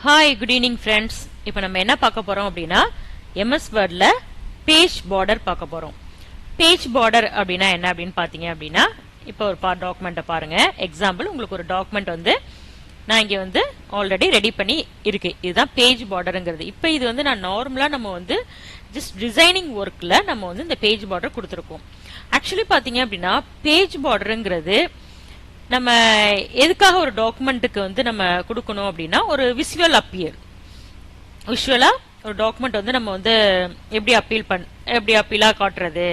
Hi, good evening friends. இப்போ நம்ம என்ன பார்க்க போறோம் அப்படினா MS Wordல page border பார்க்க போறோம். Page border அப்படினா என்ன அப்படினு பாத்தீங்க அப்படினா இப்போ ஒரு டாக்குமெண்ட்ட பாருங்க. எக்ஸாம்பிள் உங்களுக்கு ஒரு டாக்குமெண்ட் வந்து நான் இங்க வந்து ஆல்ரெடி ரெடி பண்ணி இருக்கு. இதுதான் பேஜ் பார்டர்ங்கிறது. இப்போ இது வந்து நான் நார்மலா நம்ம வந்து ஜஸ்ட் டிசைனிங் வர்க்ல நம்ம வந்து இந்த பேஜ் பார்டர் கொடுத்திருக்கோம். ஆக்சுவலி பாத்தீங்க அப்படினா பேஜ் பார்டர்ங்கிறது நம்ம எதுக்காக ஒரு டாக்குமெண்ட்டுக்கு வந்து நம்ம கொடுக்கணும் அப்படின்னா ஒரு விஷுவலா ஒரு டாக்குமெண்ட் வந்து நம்ம வந்து எப்படி அப்பீலா காட்டுறது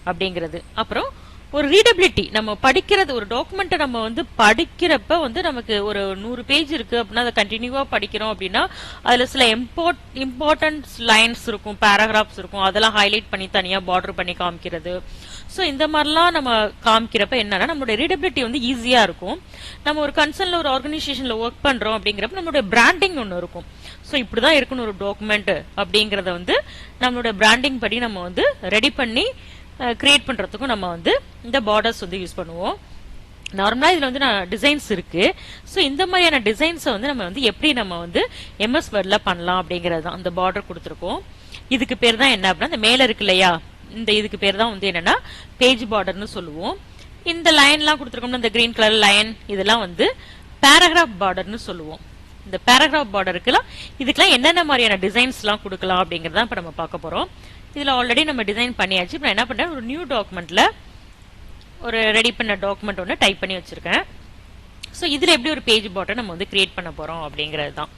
அப்படிங்கிறது. அப்புறம் ஒரு ரீடபிலிட்டி, நம்ம படிக்கிறது ஒரு டாக்குமெண்ட்டை நம்ம வந்து படிக்கிறப்ப வந்து நமக்கு ஒரு 100 பேஜ் இருக்கு அப்படின்னா அதை கண்டினியூவா படிக்கிறோம் அப்படின்னா அதுல சில இம்பார்ட்டன்ட் லைன்ஸ் இருக்கும், பேராகிராஃப்ஸ் இருக்கும், அதெல்லாம் ஹைலைட் பண்ணி தனியா பார்டர் பண்ணி காமிக்கிறது. ஸோ இந்த மாதிரிலாம் நம்ம காமிக்கிறப்ப என்னன்னா நம்மளுடைய ரீடபிலிட்டி வந்து ஈஸியா இருக்கும். நம்ம ஒரு கன்சர்ன்ல ஒரு ஆர்கனைசேஷன்ல ஒர்க் பண்றோம் அப்படிங்கிறப்ப நம்மளுடைய பிராண்டிங் ஒன்று இருக்கும். ஸோ இப்படிதான் இருக்கணும் ஒரு டாக்குமெண்ட் அப்படிங்கறத வந்து நம்மளுடைய பிராண்டிங் படி நம்ம வந்து ரெடி பண்ணி கிரியேட் பண்றதுக்கும் நம்ம வந்து இந்த பார்டர்ஸ் வந்து யூஸ் பண்ணுவோம். நார்மலா இதுல வந்து டிசைன்ஸ் இருக்கு. ஸோ இந்த மாதிரியான டிசைன்ஸை வந்து நம்ம வந்து எப்படி நம்ம வந்து MS Wordல பண்ணலாம் அப்படிங்கறது தான் அந்த பார்டர் கொடுத்துருக்கோம். இதுக்கு பேர் தான் என்ன அப்படின்னா இந்த மேல இருக்கு இல்லையா, இந்த இதுக்கு பேர் தான் வந்து என்னன்னா பேஜ் பார்டர்னு சொல்லுவோம். இந்த லைன்லாம் கொடுத்துருக்கோம்னா இந்த கிரீன் கலர் லைன் இதெல்லாம் வந்து பேராகிராஃப் பார்டர்னு சொல்லுவோம். இந்த பேராகிராஃப் பார்டருக்குலாம் இதுக்கெல்லாம் என்னென்ன மாதிரியான டிசைன்ஸ்லாம் கொடுக்கலாம் அப்படிங்கறத இப்ப நம்ம பார்க்க போறோம். இதுல ஆல்ரெடி நம்ம டிசைன் பண்ணியாச்சு. இப்போ என்ன பண்றேன், ஒரு நியூ டாக்குமெண்ட்ல ஒரு ரெடி பண்ண டாக்குமெண்ட் ஒன்று டைப் பண்ணி வச்சிருக்கேன். ஸோ இதுல எப்படி ஒரு பேஜ் பார்டர் நம்ம வந்து கிரியேட் பண்ண போறோம் அப்படிங்கிறது தான்.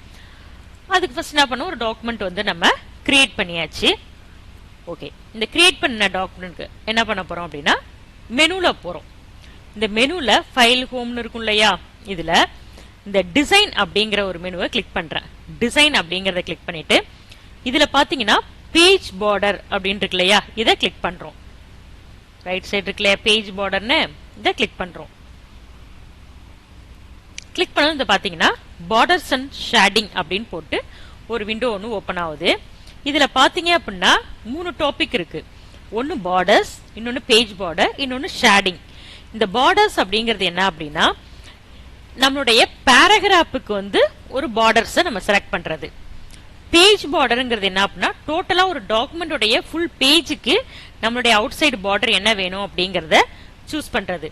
அதுக்கு ஃபர்ஸ்ட் என்ன பண்ணோம், ஒரு டாக்குமெண்ட் வந்து நம்ம கிரியேட் பண்ணியாச்சு. ஓகே, இந்த கிரியேட் பண்ண டாக்குமெண்ட்க்கு என்ன பண்ண போறோம் அப்படின்னா மெனுல போறோம். இந்த மெனுல ஃபைல் ஹோம்னு இருக்கும் இல்லையா, இதுல இந்த டிசைன் அப்படிங்கிற ஒரு மெனுவை கிளிக் பண்றேன். டிசைன் அப்படிங்கறத கிளிக் பண்ணிட்டு இதுல பாத்தீங்கன்னா பேஜ் பார்டர் அப்படின்னு இருக்கு இல்லையா, இதை கிளிக் பண்றோம். ரைட் சைடு இருக்கு இல்லையா பேஜ் பார்டர்னு, இதை கிளிக் பண்றோம். கிளிக் பண்ணது பாத்தீங்கன்னா பார்டர்ஸ் அண்ட் ஷேடிங் அப்படின்னு போட்டு ஒரு விண்டோ ஒன்று ஓபன் ஆகுது. இதுல பாத்தீங்க அப்படின்னா 3 டாபிக் இருக்கு. ஒன்னு பார்டர்ஸ், இன்னொன்னு பேஜ் பார்டர், இன்னொன்னு ஷேடிங். இந்த பார்டர்ஸ் அப்படிங்கிறது என்ன அப்படின்னா நம்மளுடைய பேராகிராஃபுக்கு வந்து ஒரு பார்டர்ஸை நம்ம செலக்ட் பண்றது. பேஜ் பார்டர்ங்கிறது என்ன அப்படின்னா டோட்டலா ஒரு டாக்குமெண்டோடைய ஃபுல் பேஜுக்கு நம்மளுடைய அவுட் சைடு பார்டர் என்ன வேணும் அப்படிங்கறத சூஸ் பண்றது.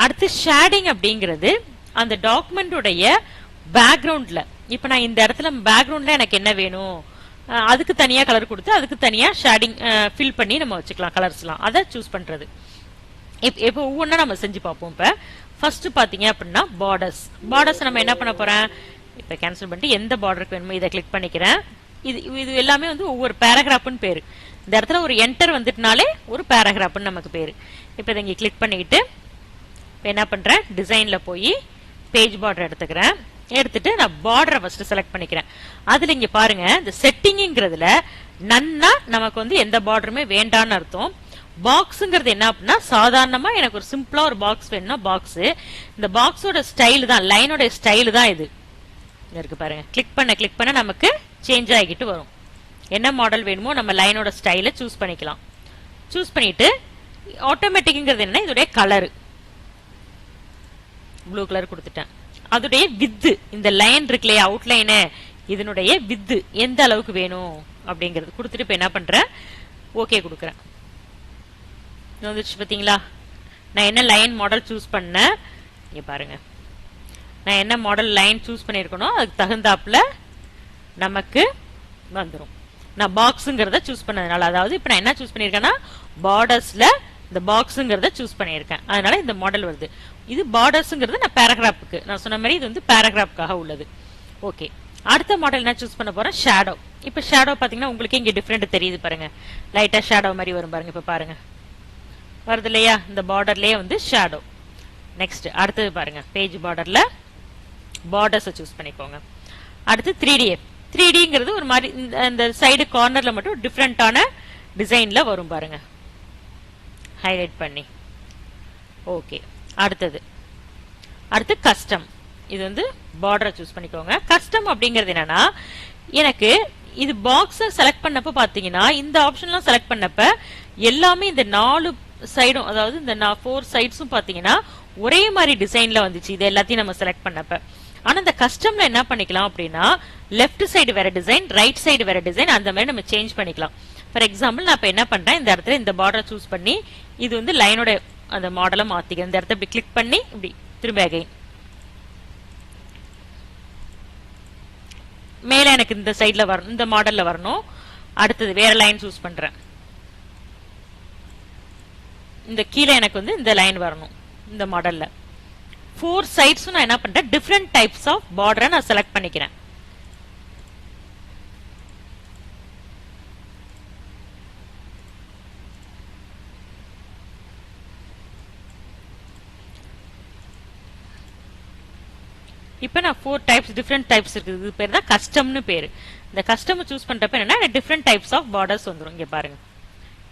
அடுத்து ஷேடிங் அப்படிங்கிறது அந்த டாக்குமெண்டோடைய பேக்ரவுண்ட்ல, இப்ப நான் இந்த இடத்துல பேக்ரவுண்ட்ல எனக்கு என்ன வேணும் அதுக்கு தனியா கலர் கொடுத்து அதுக்கு தனியா ஷேடிங் ஃபில் பண்ணி நம்ம வச்சுக்கலாம் கலர்ஸ்லாம், அதை சூஸ் பண்றது. இப்போ ஒவ்வொன்றா நம்ம செஞ்சு பார்ப்போம். இப்ப ஃபர்ஸ்ட் பாத்தீங்க அப்படின்னா பார்டர்ஸ் நம்ம என்ன பண்ண போறேன், இப்ப கேன்சல் பண்ணிட்டு எந்த பார்டருக்கு வேணுமோ இதை கிளிக் பண்ணிக்கிறேன். இது எல்லாமே வந்து ஒவ்வொரு பேராகிராஃப்னு பேரு. இந்த இடத்துல ஒரு என்டர் வந்துட்டுனாலே ஒரு பேராகிராஃப்னு நமக்கு பேரு. இப்ப இதை இங்க கிளிக் பண்ணிக்கிட்டு இப்ப என்ன பண்றேன், டிசைன்ல போய் பேஜ் பார்டர் எடுத்துட்டு நான் பார்டரை ஃபர்ஸ்ட் செலக்ட் பண்ணிக்கிறேன். அதுல இங்க பாருங்க இந்த செட்டிங்ங்கிறதுல நன்னா நமக்கு வந்து எந்த பார்டருமே வேண்டான்னு அர்த்தம். பாக்ஸ்ங்கிறது என்ன அப்படின்னா சாதாரணமா எனக்கு ஒரு சிம்பிளா ஒரு பாக்ஸ் வேணும்னா பாக்ஸ். இந்த பாக்ஸோட ஸ்டைல் தான், லைனோட ஸ்டைல் தான் இது இருக்கு பாருங்க. கிளிக் பண்ண நமக்கு சேஞ்ச் ஆகிட்டு வரும். என்ன மாடல் வேணுமோ நம்ம லைனோட ஸ்டைல சூஸ் பண்ணிக்கலாம். சூஸ் பண்ணிட்டு ஆட்டோமேட்டிக்ங்கிறது என்ன, இதோடைய கலர் ப்ளூ கலர் கொடுத்துட்டேன். அதோடைய வித்து, இந்த லைன் இருக்கு இல்லையா அவுட்லைனு, இதனுடைய வித்து எந்த அளவுக்கு வேணும் அப்படிங்கிறது கொடுத்துட்டு இப்ப என்ன பண்றேன், ஓகே கொடுக்குறேன். வந்துச்சு பாத்தீங்களா, நான் என்ன லைன் மாடல் சூஸ் பண்ணேன் இங்க பாருங்க. நான் என்ன மாடல் லைன் சூஸ் பண்ணிருக்கணும் அதுக்கு தகுந்தாப்புல நமக்கு வந்துடும். நான் பாக்ஸுங்கிறத சூஸ் பண்ணதுனால, அதாவது இப்ப நான் என்ன சூஸ் பண்ணிருக்கேன்னா பார்டர்ஸ்ல இந்த பாக்ஸுங்கிறத சூஸ் பண்ணிருக்கேன், அதனால இந்த மாடல் வருது. இது பார்டர்ஸ்ங்கிறது நான் பேராகிராஃபுக்கு நான் சொன்ன மாதிரி இது வந்து பேராகிராஃப்காக உள்ளது. ஓகே, அடுத்த மாடல் என்ன சூஸ் பண்ண போறேன், ஷேடோ. இப்ப ஷேடோ பாத்தீங்கன்னா உங்களுக்கு இங்க டிஃபரெண்ட் தெரியுது பாருங்க, லைட்டா ஷேடோ மாதிரி வரும் பாருங்க. இப்ப பாருங்க வருது இல்லையா, இந்த பார்டர்லயே வந்து ஷேடோ. நெக்ஸ்ட் அடுத்தது பாருங்க, பேஜ் பார்டர்ல பார்டர்ஸ் சூஸ் பண்ணிக்கோங்க. அடுத்து 3Dங்கிறது ஒரு மாதிரி இந்த சைடு கார்னர்ல மட்டும் டிஃபரெண்டான டிசைன்ல வரும் பாருங்க, ஹைலைட் பண்ணி. ஓகே, அடுத்து கஸ்டம். இது வந்து பார்டரை சூஸ் பண்ணிக்கோங்க. கஸ்டம் அப்படிங்கிறது என்னன்னா எனக்கு இது பாக்ஸ் செலக்ட் பண்ணப்ப பாத்தீங்கன்னா இந்த ஆப்ஷன்லாம் செலக்ட் பண்ணப்ப எல்லாமே இந்த 4 சைடும், அதாவது இந்த 4 சைட்ஸும் பாத்தீங்கன்னா ஒரே மாதிரி டிசைன்ல வந்துச்சு. இது எல்லாத்தையும் நம்ம செலக்ட் பண்ணப்ப ஆனா இந்த கஸ்டம்ல என்ன பண்ணிக்கலாம் அப்படின்னா லெஃப்ட் சைடு வேற டிசைன், ரைட் சைடு வேற டிசைன், அந்த மாதிரி நம்ம சேஞ்ச் பண்ணிக்கலாம். ஃபார் எக்ஸாம்பிள் நான் இப்ப என்ன பண்றேன், இந்த இடத்துல இந்த பார்டரை சூஸ் பண்ணி இது வந்து லைனோட அந்த மாடலை மாத்திக்கிறேன். இந்த இடத்த இப்படி கிளிக் பண்ணி இப்படி திரும்ப அகைன் மேல எனக்கு இந்த சைட்ல வரணும், இந்த மாடல்ல வரணும். அடுத்தது வேற லைன் சூஸ் பண்றேன். இந்த கீழே எனக்கு வந்து இந்த லைன் வரணும் இந்த மாடல்ல. 4 சைட்ஸ் நான் என்ன பண்றேன், டிஃபரெண்ட் டைப்ஸ் ஆஃப் பார்டரை நான் செலக்ட் பண்ணிக்கிறேன். இப்ப நான் 4 டைப்ஸ் டிஃபரெண்ட் டைப்ஸ் இருக்குது. இது பேர் தான் கஸ்டம்னு பேரு. இந்த கஸ்டம் சூஸ் பண்றப்ப என்னன்னா டிஃபரெண்ட் டைப்ஸ் ஆஃப் பார்டர்ஸ் வந்துரும். இங்க பாருங்க,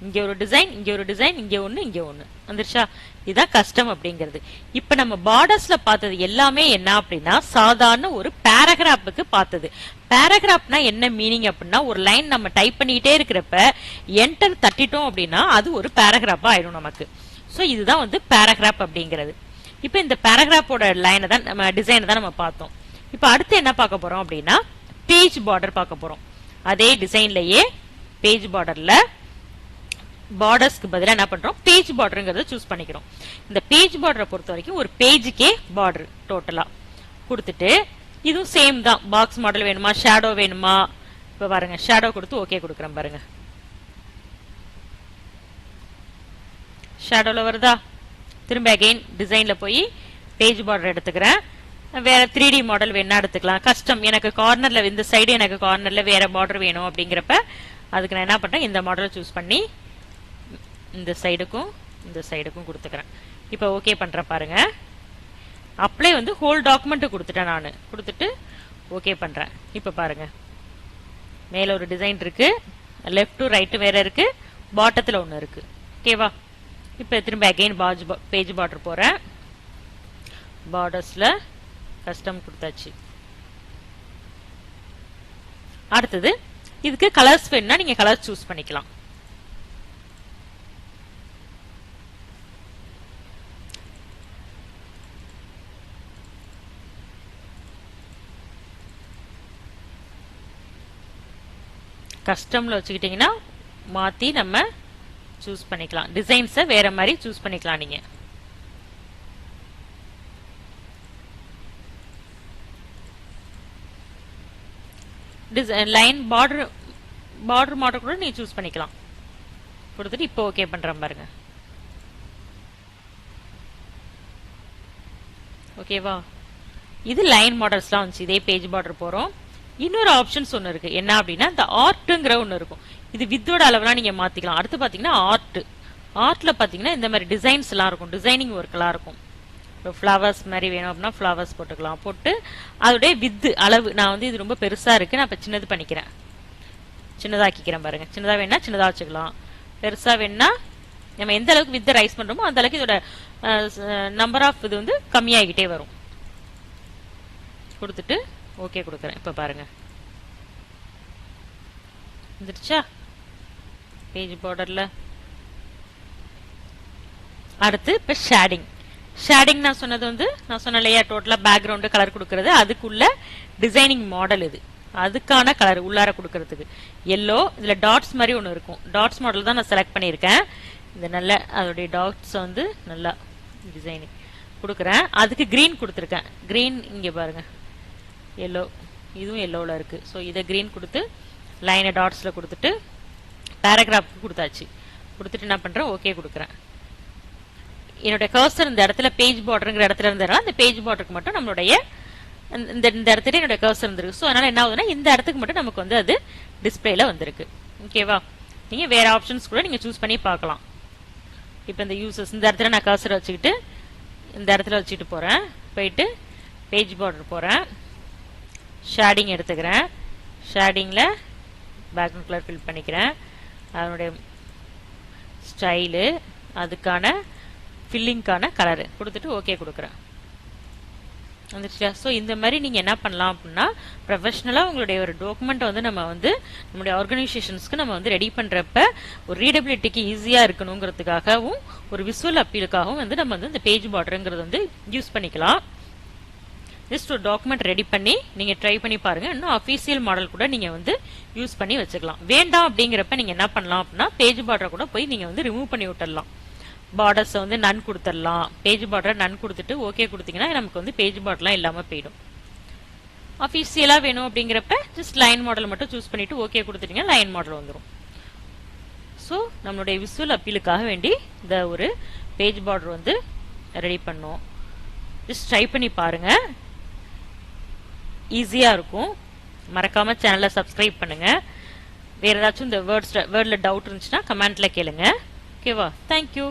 இங்க ஒரு டிசைன், இங்க ஒரு டிசைன், இங்க ஒண்ணு, இங்க ஒண்ணு வந்துருச்சா. இதுதான் கஸ்டம் அப்படிங்கிறது. இப்ப நம்ம பார்டர்ஸ்ல பார்த்தது எல்லாமே என்ன அப்படின்னா சாதாரண ஒரு பேராகிராஃபுக்கு பார்த்தது. பேராகிராஃப்னா என்ன மீனிங் அப்படின்னா ஒரு லைன் நம்ம டைப் பண்ணிக்கிட்டே இருக்கிறப்ப என்டர் தட்டிட்டோம் அப்படின்னா அது ஒரு பேராகிராஃபா ஆயிடும் நமக்கு. சோ இதுதான் வந்து பேராகிராஃப் அப்படிங்கிறது. இப்ப இந்த பேராகிராஃபோட லைனை தான் நம்ம டிசைனை தான் நம்ம பார்த்தோம். இப்ப அடுத்து என்ன பார்க்க போறோம் அப்படின்னா பேஜ் பார்டர் பார்க்க போறோம். அதே டிசைன்லயே பேஜ் பார்டர்ல பார்டர்ஸ்க்கு பதிலா என்ன பண்றோம், பேஜ் பார்டர்ங்கிறத சூஸ் பண்ணிக்கிறோம். இந்த பேஜ் பார்டரை பொறுத்த வரைக்கும் ஒரு பேஜுக்கே பார்டர் டோட்டலா கொடுத்துட்டு இதுவும் சேம் தான். பாக்ஸ் மாடல் வேணுமா, ஷேடோ வேணுமா, இப்ப பாருங்க ஷேடோ கொடுத்து ஓகே கொடுக்குறேன் பாருங்க. ஷேடோல வருதா. திரும்ப அகைன் டிசைன்ல போய் பேஜ் பார்டர் எடுத்துக்கிறேன். வேற 3D மாடல் வேணா எடுத்துக்கலாம். கஸ்டம் எனக்கு கார்னர்ல இந்த சைடு எனக்கு கார்னர்ல வேற பார்டர் வேணும் அப்படிங்கிறப்ப அதுக்கு நான் என்ன பண்றேன், இந்த மாடலை சூஸ் பண்ணி இந்த சைடுக்கும் கொடுத்துக்கிறேன். இப்ப ஓகே பண்றேன் பாருங்க. அப்ளை வந்து ஹோல் டாக்குமெண்ட் கொடுத்துட்டேன் நானு. கொடுத்துட்டு ஓகே பண்றேன். இப்ப பாருங்க மேல ஒரு டிசைன் இருக்கு, லெஃப்ட் டு ரைட் வேற இருக்கு, பாட்டத்துல ஒண்ணு இருக்கு. ஓகேவா. இப்ப திரும்ப அகைன் பேஜ் பார்டர் போறேன். பார்டர்ஸ்ல கஸ்டம் கொடுத்தாச்சு. அடுத்தது இதுக்கு கலர்ஸ் வேணும்னா நீங்க கலர் சூஸ் பண்ணிக்கலாம். கஸ்டம்ல வச்சுக்கிட்டீங்கன்னா மாத்தி நம்ம சூஸ் பண்ணிக்கலாம். டிசைன்ஸ வேற மாதிரி சூஸ் பண்ணிக்கலாம் நீங்க. லைன் பார்டர் மாடல் கூட நீங்க சூஸ் பண்ணிக்கலாம். கொடுத்துட்டு இப்போ ஓகே பண்றேன் பாருங்க. ஓகேவா. இது லைன் மாடல்ஸ்லாம் வந்துச்சு. இதே பேஜ் பார்டர் போறோம். இன்னொரு ஆப்ஷன்ஸ் ஒன்னு இருக்கு. என்ன அப்படின்னா இந்த ஆர்ட்ங்கிற ஒன்னு இருக்கும். இது வித்தோட அளவுலாம் நீங்க மாத்திக்கலாம். அடுத்து பாத்தீங்கன்னா ஆர்ட்ல பாத்தீங்கன்னா இந்த மாதிரி டிசைன்ஸ் எல்லாம் இருக்கும், டிசைனிங் ஒர்க் எல்லாம் இருக்கும். ஃபிளவர்ஸ் மாதிரி வேணும் அப்படின்னா ஃபிளவர்ஸ் போட்டுக்கலாம். போட்டு அதோடைய வித்து அளவு நான் வந்து இது ரொம்ப பெருசா இருக்கு, நான் இப்ப சின்னது பண்ணிக்கிறேன், சின்னதாக்கிக்கிறேன் பாருங்க. சின்னதா வேணா சின்னதா வச்சுக்கலாம், பெருசா வேணா நம்ம எந்த அளவுக்கு வித்தை ரைஸ் பண்றோமோ அந்த அளவுக்கு இதோட நம்பர் ஆஃப் இது வந்து கம்மியாகிட்டே வரும். கொடுத்துட்டு ஓகே கொடுக்குறேன். இப்ப பாருங்க வந்துருச்சா பேஜ் பார்டர்ல. அடுத்து இப்ப ஷேடிங் நான் சொன்னது வந்து நான் சொன்ன இல்லையா டோட்டலா பேக்ரவுண்ட் கலர் கொடுக்கறது, அதுக்குள்ள டிசைனிங் மாடல் இது, அதுக்கான கலர் உள்ளார கொடுக்கறதுக்கு எல்லோ. இதுல டாட்ஸ் மாதிரி ஒன்று இருக்கும். டாட்ஸ் மாடல் தான் நான் செலக்ட் பண்ணியிருக்கேன். இந்த நல்ல அதோடைய டாட்ஸ் வந்து நல்லா டிசைனிங் கொடுக்குறேன். அதுக்கு கிரீன் கொடுத்துருக்கேன். கிரீன் இங்க பாருங்க எல்லோ, இதுவும் எல்லோல இருக்கு. ஸோ இதை கிரீன் கொடுத்து லைனை டாட்ஸ்ல கொடுத்துட்டு பேராகிராஃப் கொடுத்தாச்சு. கொடுத்துட்டு என்ன பண்றேன், ஓகே கொடுக்குறேன். என்னோட கர்சர் இந்த இடத்துல பேஜ் பார்டர்ங்கிற இடத்துல இருந்ததுனால அந்த பேஜ் பார்டருக்கு மட்டும் நம்மளுடைய இந்த இடத்துல என்னோட கர்சர் இருந்திருக்கு. ஸோ அதனால என்ன ஆகுதுன்னா இந்த இடத்துக்கு மட்டும் நமக்கு வந்து அது டிஸ்பிளேல வந்திருக்கு. ஓகேவா. நீங்க வேற ஆப்ஷன்ஸ் கூட நீங்க சூஸ் பண்ணி பார்க்கலாம். இப்போ இந்த யூசர்ஸ் இந்த இடத்துல நான் கர்சர் வச்சுக்கிட்டு இந்த இடத்துல வச்சுட்டு போறேன். போயிட்டு பேஜ் பார்டர் போறேன், ஷேடிங் எடுத்துக்கிறேன். ஷேடிங்ல பேக்ரவுண்ட் கலர் ஃபில் பண்ணிக்கிறேன். அதனுடைய ஸ்டைலு அதுக்கான ஃபில்லிங்கான கலரு கொடுத்துட்டு ஓகே கொடுக்குறேன். வந்துருச்சா. ஸோ இந்த மாதிரி நீங்க என்ன பண்ணலாம் அப்படின்னா ப்ரொஃபஷனலா உங்களுடைய ஒரு டாக்குமெண்ட் வந்து நம்ம வந்து நம்மளுடைய ஆர்கனைசேஷன்ஸ்க்கு நம்ம வந்து ரெடி பண்றப்ப ஒரு ரீடபிலிட்டிக்கு ஈஸியா இருக்கணுங்கிறதுக்காகவும் ஒரு விசுவல் அப்பீலுக்காகவும் வந்து நம்ம வந்து இந்த பேஜ் பார்டருங்கிறது வந்து யூஸ் பண்ணிக்கலாம். ஜஸ்ட் ஒரு டாக்குமெண்ட் ரெடி பண்ணி நீங்க ட்ரை பண்ணி பாருங்க. இன்னும் அஃபீஷியல் மாடல் கூட நீங்க வந்து யூஸ் பண்ணி வச்சுக்கலாம். வேண்டாம் அப்படிங்கிறப்ப நீங்க என்ன பண்ணலாம் அப்படின்னா பேஜ் பார்டர் கூட போய் நீங்க வந்து ரிமூவ் பண்ணி விட்டுடலாம். பார்டர்ஸ் வந்து நன் கொடுத்துடலாம். பேஜ் பார்டர் நன் கொடுத்துட்டு ஓகே கொடுத்தீங்கன்னா நமக்கு வந்து பேஜ் பார்டர்லாம் இல்லாம போயிடும். அஃபீஷியலா வேணும் அப்படிங்கிறப்ப ஜஸ்ட் லைன் மாடல் மட்டும் சூஸ் பண்ணிட்டு ஓகே கொடுத்துட்டீங்க, லைன் மாடல் வந்துடும். ஸோ நம்மளுடைய விசுவல் அப்பீலுக்காக வேண்டி இந்த ஒரு பேஜ் பார்டர் வந்து ரெடி பண்ணோம். ஜஸ்ட் ட்ரை பண்ணி பாருங்க, ஈஸியா இருக்கும். மறக்காம சேனலை சப்ஸ்கிரைப் பண்ணுங்க. வேற ஏதாச்சும் இந்த வேர்ட்ல டவுட் இருந்துச்சுன்னா கமெண்ட்ல கேளுங்க. ஓகேவா? தேங்க்யூ.